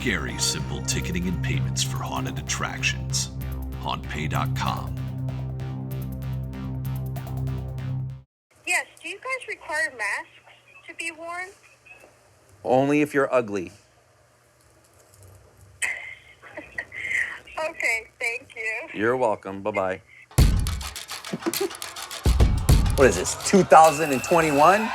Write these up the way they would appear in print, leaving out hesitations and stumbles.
scary simple ticketing and payments for haunted attractions. Hauntpay.com. Yes, do you guys require masks to be worn? Only if you're ugly. Okay, thank you. You're welcome. Bye-bye. What is this, 2021?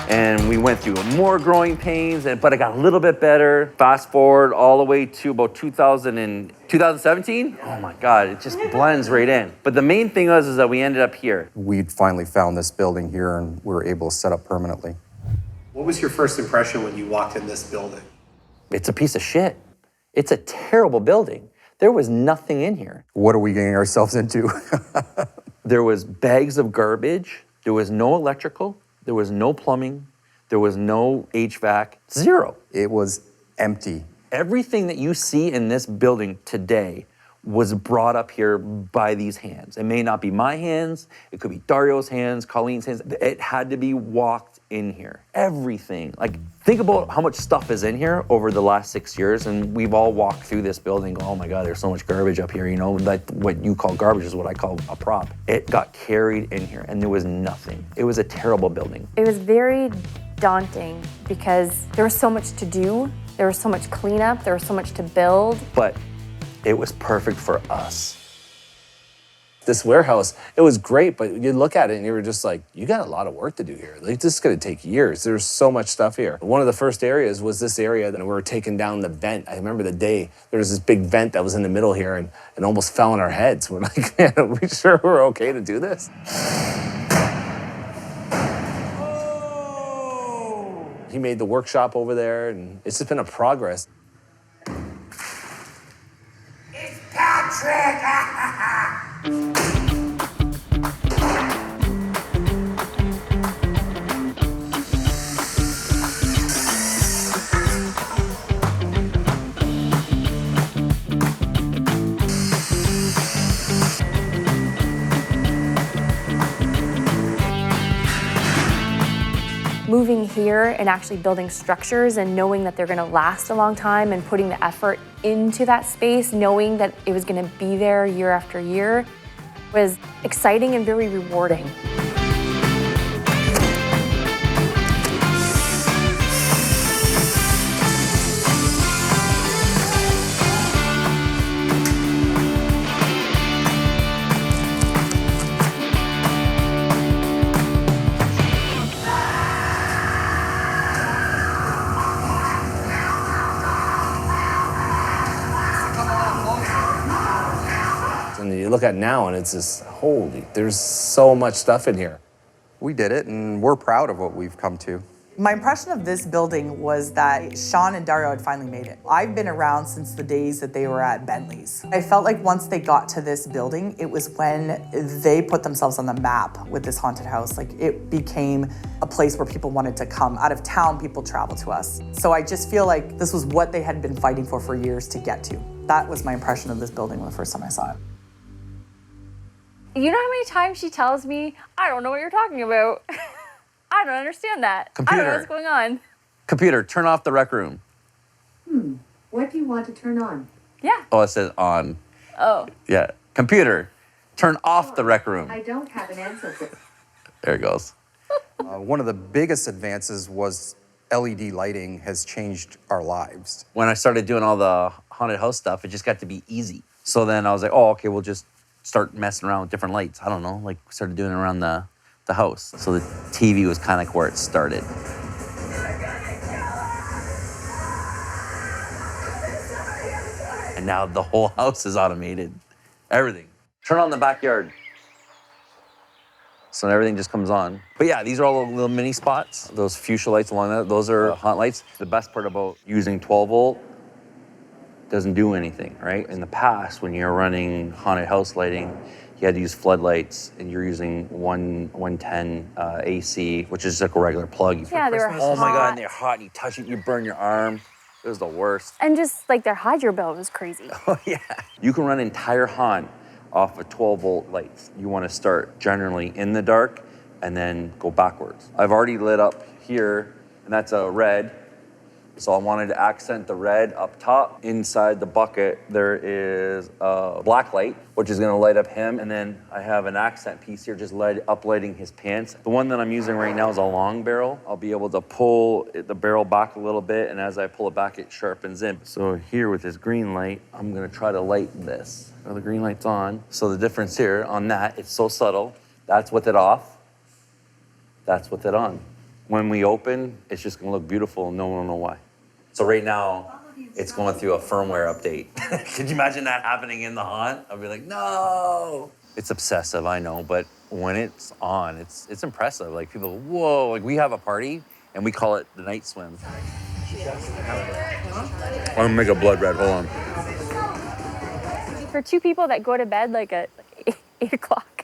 And we went through more growing pains, but it got a little bit better. Fast forward all the way to about 2017. Oh my God, it just blends right in. But the main thing is that we ended up here. We'd finally found this building here and we were able to set up permanently. What was your first impression when you walked in this building? It's a piece of shit. It's a terrible building. There was nothing in here. What are we getting ourselves into? There was bags of garbage. There was no electrical. There was no plumbing. There was no HVAC. Zero. It was empty. Everything that you see in this building today was brought up here by these hands. It may not be my hands. It could be Dario's hands, Colleen's hands. It had to be walked in here. Everything. Like, think about how much stuff is in here over the last 6 years, and we've all walked through this building going, oh my God, there's so much garbage up here, you know? Like, what you call garbage is what I call a prop. It got carried in here, and there was nothing. It was a terrible building. It was very daunting because there was so much to do. There was so much cleanup. There was so much to build. But it was perfect for us. This warehouse, it was great, but you look at it and you were just like, you got a lot of work to do here. Like, this is gonna take years. There's so much stuff here. One of the first areas was this area that we were taking down the vent. I remember the day, there was this big vent that was in the middle here and it almost fell on our heads. We're like, man, are we sure we're okay to do this? He made the workshop over there and it's just been a progress. Moving here and actually building structures and knowing that they're gonna last a long time and putting the effort into that space, knowing that it was gonna be there year after year, was exciting and very rewarding. And you look at now and it's just, holy, there's so much stuff in here. We did it and we're proud of what we've come to. My impression of this building was that Sean and Dario had finally made it. I've been around since the days that they were at Bentley's. I felt like once they got to this building, it was when they put themselves on the map with this haunted house. Like, it became a place where people wanted to come. Out of town, people travel to us. So I just feel like this was what they had been fighting for years to get to. That was my impression of this building the first time I saw it. You know how many times she tells me, I don't know what you're talking about. I don't understand that. Computer. I don't know what's going on. Computer, turn off the rec room. What do you want to turn on? Yeah. Oh, it says on. Oh. Yeah. Computer, turn off the rec room. I don't have an answer for There it goes. One of the biggest advances was LED lighting has changed our lives. When I started doing all the haunted house stuff, it just got to be easy. So then I was like, oh, okay, we'll just start messing around with different lights. I don't know, like started doing it around the house. So the TV was kind of like where it started. And now the whole house is automated. Everything. Turn on the backyard. So everything just comes on. But yeah, these are all little mini spots. Those fuchsia lights along that, those are haunt lights. The best part about using 12 volt doesn't do anything, right? In the past, when you're running haunted house lighting, you had to use floodlights, and you're using 110 AC, which is like a regular plug. Yeah, they were Oh my God, hot. and they're hot, and you touch it, you burn your arm. It was the worst. And just like their hydro bill was crazy. Oh yeah. You can run an entire haunt off of 12 volt lights. You want to start generally in the dark and then go backwards. I've already lit up here and that's a red. So I wanted to accent the red up top. Inside the bucket, there is a black light, which is gonna light up him. And then I have an accent piece here, just uplighting his pants. The one that I'm using right now is a long barrel. I'll be able to pull the barrel back a little bit, and as I pull it back, it sharpens in. So here with this green light, I'm gonna try to light this. So the green light's on. So the difference here on that, it's so subtle. That's with it off, that's with it on. When we open, it's just gonna look beautiful and no one will know why. So right now, it's going through a firmware update. Could you imagine that happening in the haunt? I'd be like, no. It's obsessive, I know, but when it's on, it's impressive. Like people, whoa, like we have a party and we call it the night swim. I'm gonna make a blood red, hold on. For two people that go to bed like at 8 o'clock,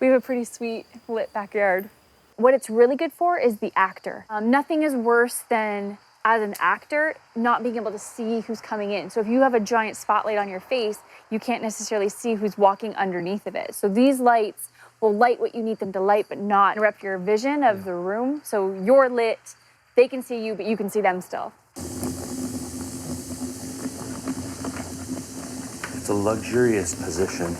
we have a pretty sweet lit backyard. What it's really good for is the actor. Nothing is worse than, as an actor, not being able to see who's coming in. So if you have a giant spotlight on your face, you can't necessarily see who's walking underneath of it. So these lights will light what you need them to light, but not interrupt your vision of the room. So you're lit, they can see you, but you can see them still. It's a luxurious position,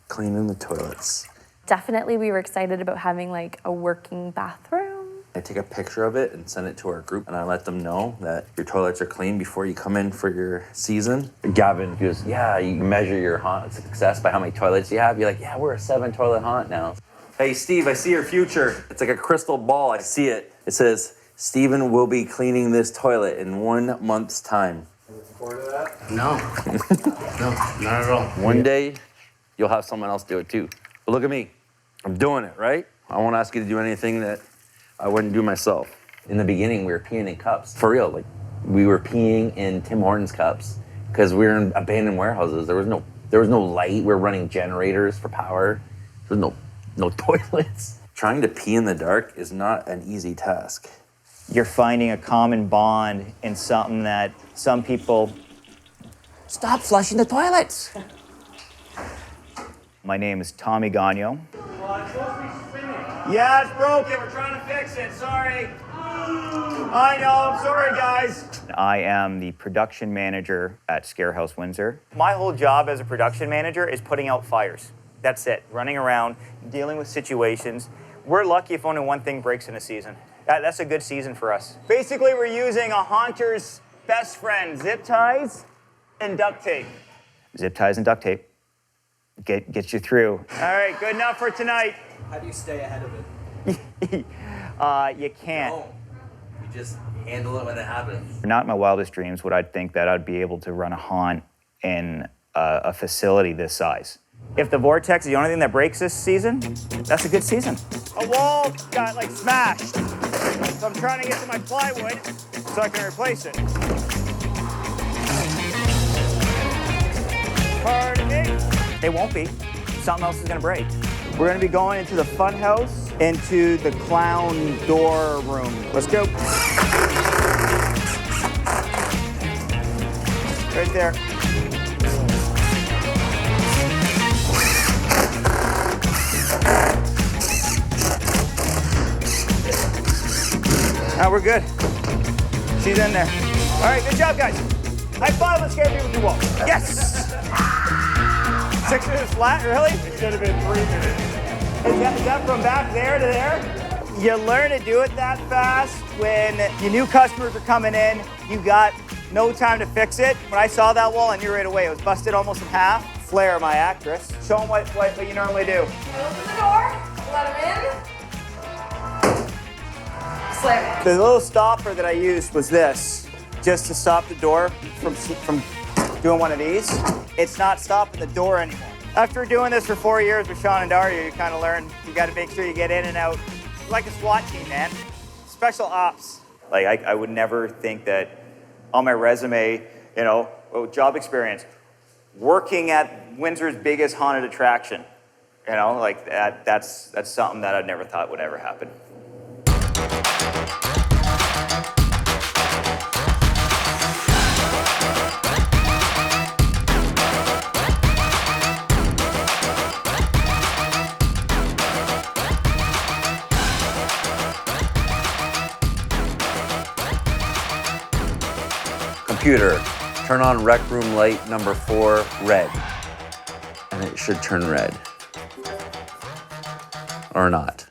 cleaning the toilets. Definitely we were excited about having like a working bathroom. I take a picture of it and send it to our group, and I let them know that your toilets are clean before you come in for your season. Gavin goes, yeah, you measure your haunt success by how many toilets you have. You're like, yeah, we're a 7 toilet haunt now. Hey, Steve, I see your future. It's like a crystal ball. I see it. It says, Steven will be cleaning this toilet in 1 month's time. Looking forward to that? No. No, not at all. One day, you'll have someone else do it too. But look at me. I'm doing it, right? I won't ask you to do anything that I wouldn't do myself. In the beginning, we were peeing in cups. For real, like we were peeing in Tim Hortons cups because we were in abandoned warehouses. There was no light. We were running generators for power. There was no toilets. Trying to pee in the dark is not an easy task. You're finding a common bond in something that some people stop flushing the toilets. My name is Tommy Gagno. Yeah, it's broken. We're trying to fix it. Sorry. I know. I'm sorry, guys. I am the production manager at Scarehouse Windsor. My whole job as a production manager is putting out fires. That's it. Running around, dealing with situations. We're lucky if only one thing breaks in a season. That's a good season for us. Basically, we're using a haunter's best friend, zip ties and duct tape. Zip ties and duct tape. Get you through. All right, good enough for tonight. How do you stay ahead of it? You can't. No, you just handle it when it happens. Not in my wildest dreams would I think that I'd be able to run a haunt in a facility this size. If the vortex is the only thing that breaks this season, that's a good season. A wall got like smashed, so I'm trying to get to my plywood so I can replace it. Pardon me. It won't be. Something else is gonna break. We're gonna be going into the fun house, into the clown door room. Let's go. Right there. Now we're good. She's in there. All right, good job, guys. High five, let's get people to walk. Yes! 6 minutes flat, really? It should have been 3 minutes. Is that from back there to there? You learn to do it that fast when your new customers are coming in. You got no time to fix it. When I saw that wall, I knew right away. It was busted almost in half. Flair, my actress. Show them what you normally do. Open the door, let him in. Slam it. The little stopper that I used was this, just to stop the door from doing one of these. It's not stopping the door anymore. After doing this for 4 years with Sean and Dario, you kind of learn you got to make sure you get in and out. Like a SWAT team, man. Special ops. Like I would never think that on my resume, job experience, working at Windsor's biggest haunted attraction. Like that's something that I never thought would ever happen. Computer, turn on rec room light number 4, red. And it should turn red. Or not.